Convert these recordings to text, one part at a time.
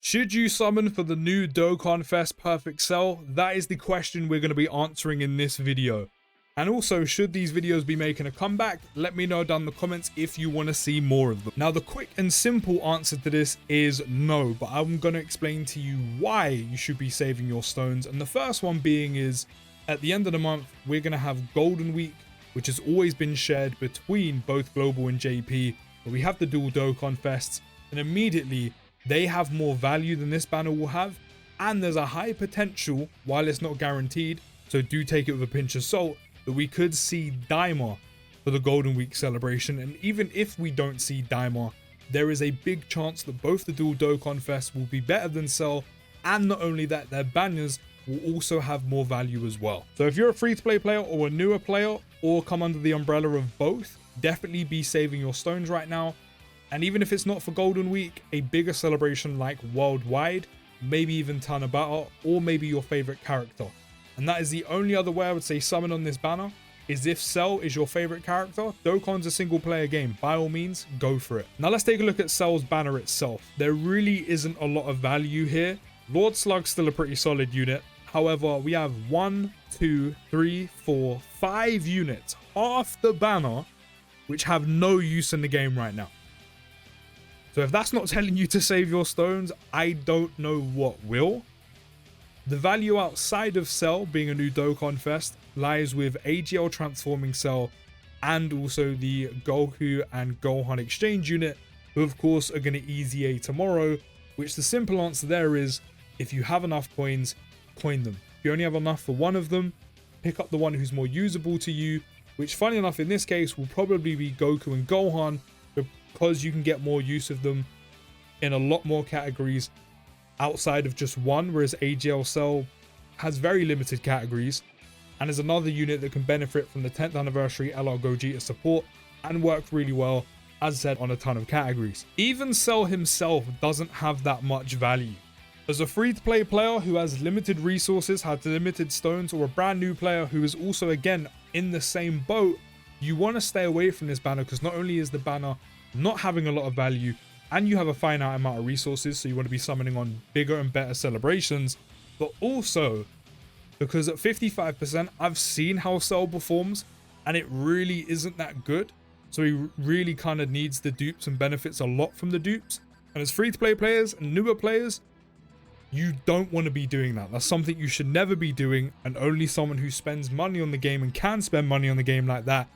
Should you summon for the new Dokkan Fest Perfect Cell? That is the question we're going to be answering in this video. And also, should these videos be making a comeback? Let me know down in the comments if you want to see more of them. Now, the quick and simple answer to this is no, but I'm going to explain to you why you should be saving your stones. And the first one being is, at the end of the month, we're going to have Golden Week, which has always been shared between both Global and JP. But we have the dual Dokkan Fests, and immediately they have more value than this banner will have. And there's a high potential, while it's not guaranteed, so do take it with a pinch of salt, that we could see Daima for the Golden Week celebration. And even if we don't see Daima, there is a big chance that both the dual Dokkan Fest will be better than Cell, and not only that, their banners will also have more value as well. So if you're a free-to-play player or a newer player, or come under the umbrella of both, definitely be saving your stones right now. And even if it's not for Golden Week, a bigger celebration like Worldwide, maybe even Tanabata, or maybe your favorite character. And that is the only other way I would say summon on this banner, is if Cell is your favorite character. Dokkan's a single player game, by all means, go for it. Now let's take a look at Cell's banner itself. There really isn't a lot of value here. Lord Slug's still a pretty solid unit. However, we have 1, 2, 3, 4, 5 units, half the banner, which have no use in the game right now. So if that's not telling you to save your stones, I don't know what will. The value outside of Cell being a new Dokkan Fest lies with AGL transforming Cell and also the Goku and Gohan exchange unit, who of course are going to EZA tomorrow, which the simple answer there is, if you have enough coins, coin them. If you only have enough for one of them, pick up the one who's more usable to you, which funny enough in this case will probably be Goku and Gohan, because you can get more use of them in a lot more categories outside of just one, whereas AGL Cell has very limited categories and is another unit that can benefit from the 10th anniversary LR Gogeta support and work really well, as I said, on a ton of categories. Even Cell himself doesn't have that much value. As a free-to-play player who has limited resources, has limited stones, or a brand new player who is also again in the same boat, you want to stay away from this banner, because not only is the banner not having a lot of value, and you have a finite amount of resources, so you want to be summoning on bigger and better celebrations, but also because at 55%, I've seen how Cell performs, and it really isn't that good. So he really kind of needs the dupes and benefits a lot from the dupes. And as free-to-play players and newer players, you don't want to be doing that. That's something you should never be doing, and only someone who spends money on the game and can spend money on the game like that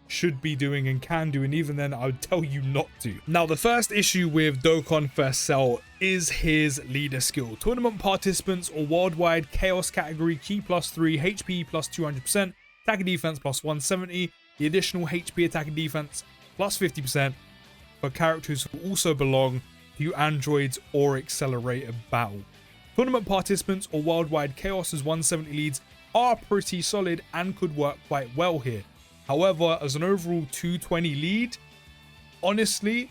should be doing and can do, and even then I would tell you not to. Now the first issue with Dokkan Fest Cell is his leader skill. Tournament participants or worldwide chaos category, key +3, HP +200%, attack and defense +170, the additional HP attack and defense +50% for characters who also belong to androids or accelerated battle. Tournament participants or worldwide chaos as 170 leads are pretty solid and could work quite well here. However, as an overall 220 lead, honestly,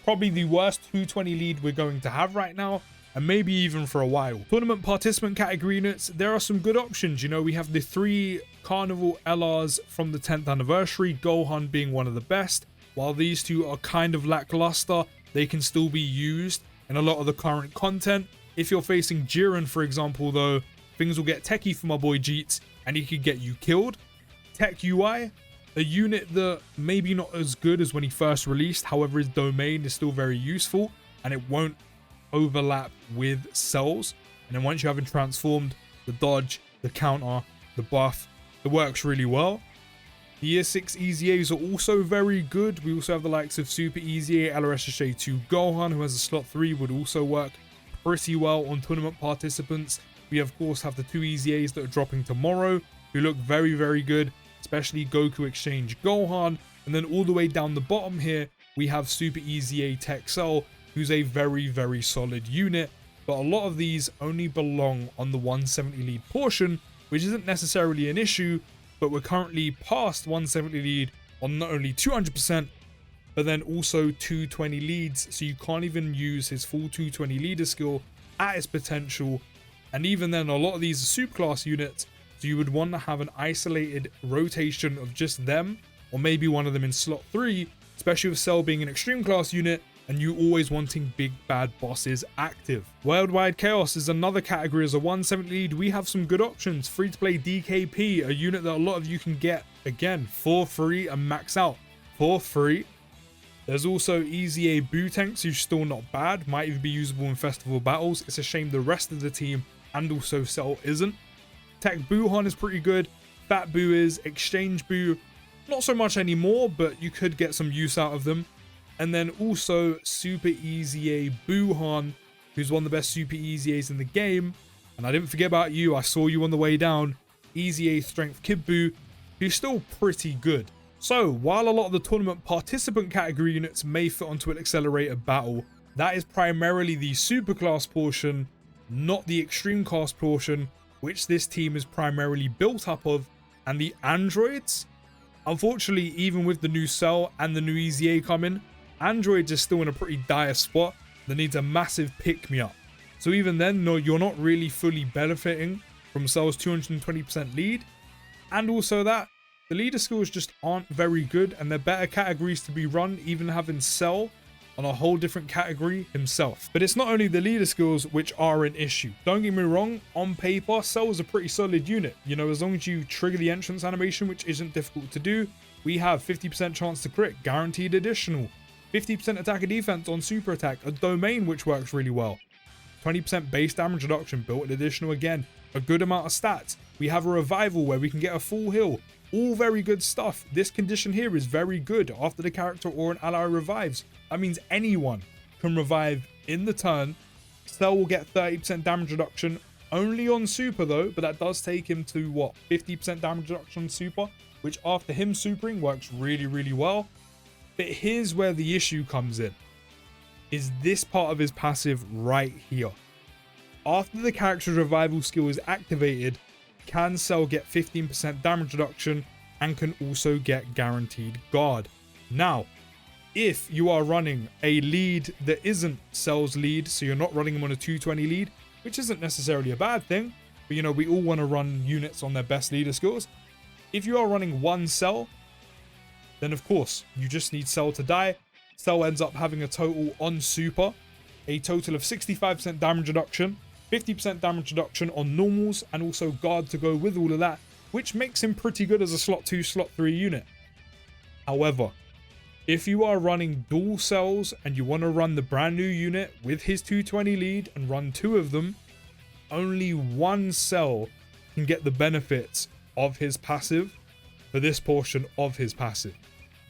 probably the worst 220 lead we're going to have right now, and maybe even for a while. Tournament participant category units, there are some good options. You know, we have the 3 Carnival LRs from the 10th anniversary, Gohan being one of the best. While these two are kind of lackluster, they can still be used in a lot of the current content. If you're facing Jiren, for example, though, things will get techie for my boy Jeets, and he could get you killed. Tech UI, a unit that maybe not as good as when he first released, however his domain is still very useful and it won't overlap with Cells. And then once you have him transformed, the dodge, the counter, the buff, it works really well. The Year 6 EZAs are also very good. We also have the likes of Super EZA, LRSSJ2 Gohan, who has a slot 3, would also work pretty well on tournament participants. We of course have the 2 EZAs that are dropping tomorrow, who look very, very good, especially Goku Exchange Gohan. And then all the way down the bottom here, we have Super EZA Tech Cell, who's a very, very solid unit. But a lot of these only belong on the 170 lead portion, which isn't necessarily an issue, but we're currently past 170 lead on not only 200%, but then also 220 leads. So you can't even use his full 220 leader skill at its potential. And even then, a lot of these are superclass units, so you would want to have an isolated rotation of just them, or maybe one of them in slot 3, especially with Cell being an extreme class unit. and you always wanting big bad bosses active. Worldwide Chaos is another category. As a 170 lead, we have some good options. Free to play DKP, a unit that a lot of you can get again for free and max out for free. There's also Easy A Boo Tanks, who's still not bad, might even be usable in festival battles. It's a shame the rest of the team and also Cell isn't. Tech Buhan is pretty good. Fat Boo is. Exchange Boo, not so much anymore, but you could get some use out of them. And then also Super Easy A Buhan, who's one of the best Super Easy A's in the game. And I didn't forget about you, I saw you on the way down. Easy A Strength Kid Boo, who's still pretty good. So while a lot of the tournament participant category units may fit onto an accelerated battle, that is primarily the super class portion, not the extreme class portion, which this team is primarily built up of. And the androids, unfortunately, even with the new Cell and the new Easy A coming, androids is still in a pretty dire spot that needs a massive pick-me-up. So even then, no, you're not really fully benefiting from Cell's 220% lead. And also that, the leader skills just aren't very good, and they're better categories to be run, even having Cell on a whole different category himself. But it's not only the leader skills which are an issue. Don't get me wrong, on paper, Cell is a pretty solid unit. You know, as long as you trigger the entrance animation, which isn't difficult to do, we have 50% chance to crit, guaranteed additional, 50% attack and defense on super attack, a domain which works really well, 20% base damage reduction, built additional again, a good amount of stats. We have a revival where we can get a full heal. All very good stuff. This condition here is very good after the character or an ally revives. That means anyone can revive in the turn. Cell will get 30% damage reduction only on super though, but that does take him to what, 50% damage reduction on super, which after him supering works really well. But here's where the issue comes in, is this part of his passive right here. After the character's revival skill is activated, can Cell get 15% damage reduction and can also get guaranteed guard. Now, if you are running a lead that isn't Cell's lead, so you're not running him on a 220 lead, which isn't necessarily a bad thing, but you know, we all want to run units on their best leader skills. If you are running one Cell, then of course, you just need Cell to die. Cell ends up having a total on super, a total of 65% damage reduction, 50% damage reduction on normals, and also guard to go with all of that, which makes him pretty good as a slot 2, slot 3 unit. However, if you are running dual Cells and you want to run the brand new unit with his 220 lead and run 2 of them, only one Cell can get the benefits of his passive for this portion of his passive.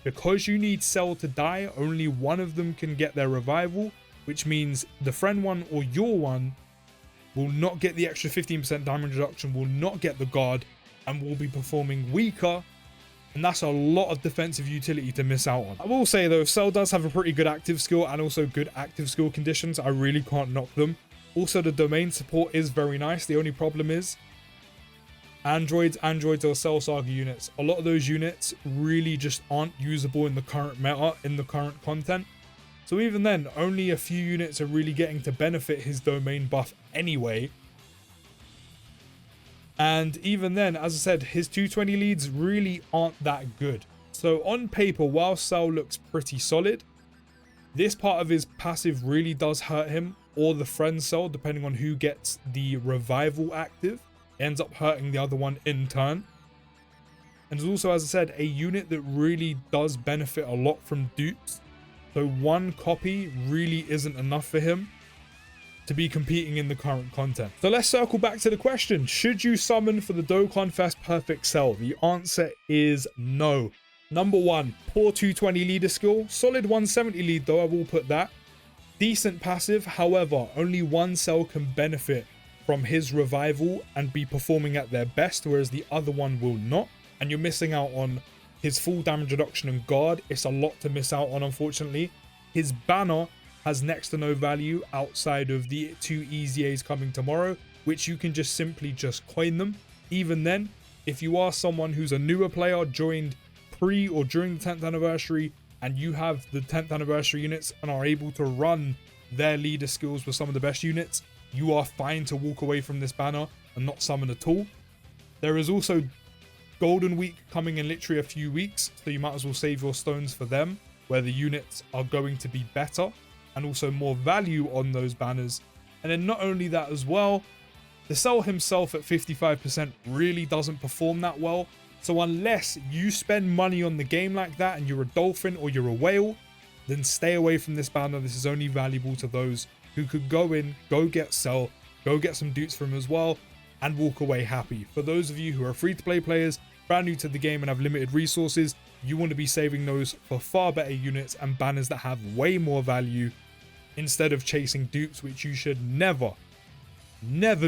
Because you need Cell to die, only one of them can get their revival, which means the friend one or your one will not get the extra 15% damage reduction, will not get the guard, and will be performing weaker. And that's a lot of defensive utility to miss out on. I will say though, Cell does have a pretty good active skill and also good active skill conditions. I really can't knock them. Also, the domain support is very nice. The only problem is androids or Cell Saga units. A lot of those units really just aren't usable in the current meta, in the current content. So even then, only a few units are really getting to benefit his domain buff anyway. And even then, as I said, his 220 leads really aren't that good. So on paper, while Cell looks pretty solid, this part of his passive really does hurt him, or the friend Cell, depending on who gets the revival active, ends up hurting the other one in turn. And it's also, as I said, a unit that really does benefit a lot from dupes. So one copy really isn't enough for him to be competing in the current content. So let's circle back to the question. Should you summon for the Dokkan Fest Perfect Cell? The answer is no. Number one, poor 220 leader skill. Solid 170 lead though, I will put that. Decent passive, however, only one Cell can benefit from his revival and be performing at their best, whereas the other one will not. And you're missing out on his full damage reduction and guard. It's a lot to miss out on, unfortunately. His banner has next to no value outside of the 2 Easy A's coming tomorrow, which you can just simply coin them. Even then, if you are someone who's a newer player, joined pre or during the 10th anniversary, and you have the 10th anniversary units and are able to run their leader skills with some of the best units, you are fine to walk away from this banner and not summon at all. There is also Golden Week coming in literally a few weeks, so you might as well save your stones for them, where the units are going to be better. and also more value on those banners. And then not only that as well, the cell himself at 55% really doesn't perform that well. So unless you spend money on the game like that and you're a dolphin or you're a whale, then stay away from this banner. This is only valuable to those who could go in, go get cell, go get some dupes from him as well, and walk away happy. For those of you who are free-to-play players, brand new to the game and have limited resources, you want to be saving those for far better units and banners that have way more value instead of chasing dupes, which you should never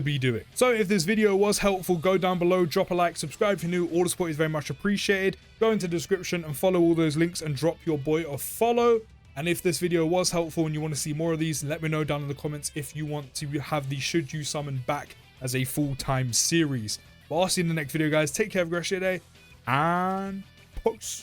be doing. So if this video was helpful, go down below, drop a like, subscribe if you're new. All the support is very much appreciated. Go into the description and follow all those links and drop your boy a follow. And if this video was helpful and you want to see more of these, let me know down in the comments if you want to have the Should You Summon back as a full-time series. But I'll see you in the next video, guys. Take care, have a great day, and peace.